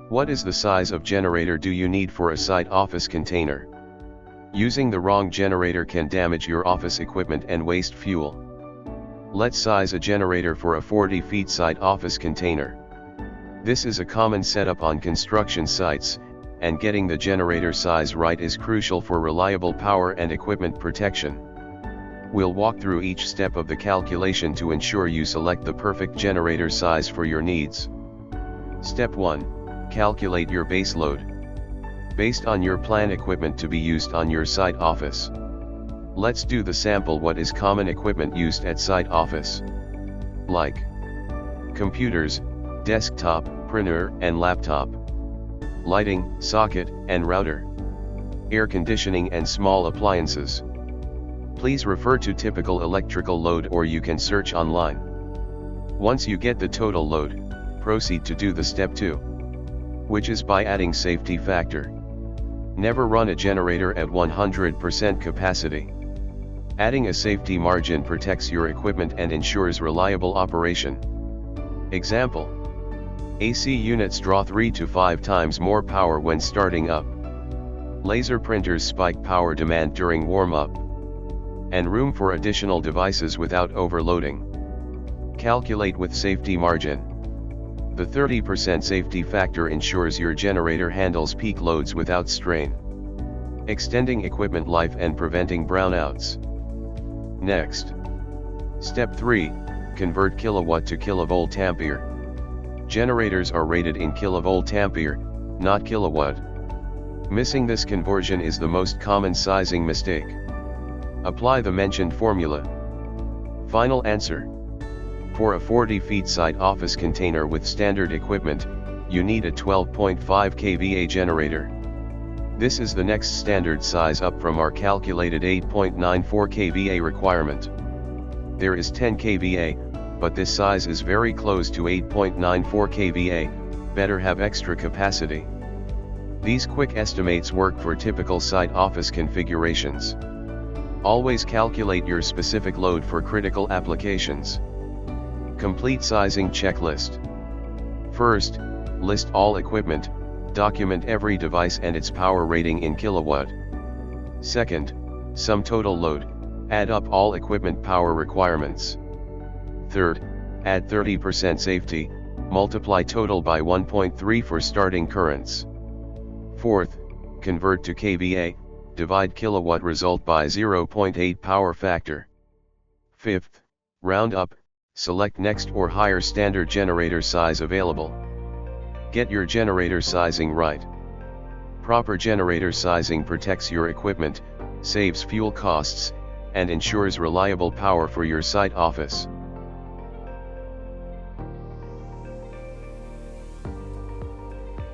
What is the size of generator do you need for a site office container? Using the wrong generator can damage your office equipment and waste fuel. Let's size a generator for a 40 feet site office container. This is a common setup on construction sites, and getting the generator size right is crucial for reliable power and equipment protection. We'll walk through each step of the calculation to ensure you select the perfect generator size for your needs. Step 1. Calculate your base load. Based on your plan equipment to be used on your site office. Let's do the sample. What is common equipment used at site office? Like computers, desktop, printer, and laptop. Lighting, socket, and router. Air conditioning and small appliances. Please refer to typical electrical load or you can search online. Once you get the total load, proceed to do the step 2. Which is by adding safety factor. Never run a generator at 100% capacity. Adding a safety margin protects your equipment and ensures reliable operation. Example. AC units draw 3 to 5 times more power when starting up. Laser printers spike power demand during warm-up. And room for additional devices without overloading. Calculate with safety margin. The 30% safety factor ensures your generator handles peak loads without strain, extending equipment life and preventing brownouts. Next. Step 3. Convert kilowatt to kilovolt ampere. Generators are rated in kilovolt ampere, not kilowatt. Missing this conversion is the most common sizing mistake. Apply the mentioned formula. Final answer. For a 40 feet site office container with standard equipment, you need a 12.5 kVA generator. This is the next standard size up from our calculated 8.94 kVA requirement. There is 10 kVA, but this size is very close to 8.94 kVA, better have extra capacity. These quick estimates work for typical site office configurations. Always calculate your specific load for critical applications. Complete sizing checklist. First, list all equipment, document every device and its power rating in kilowatt. Second, sum total load, add up all equipment power requirements. Third, add 30% safety, multiply total by 1.3 for starting currents. Fourth, convert to kVA, divide kilowatt result by 0.8 power factor. Fifth, round up, select next or higher standard generator size available. Get your generator sizing right. Proper generator sizing protects your equipment, saves fuel costs, and ensures reliable power for your site office.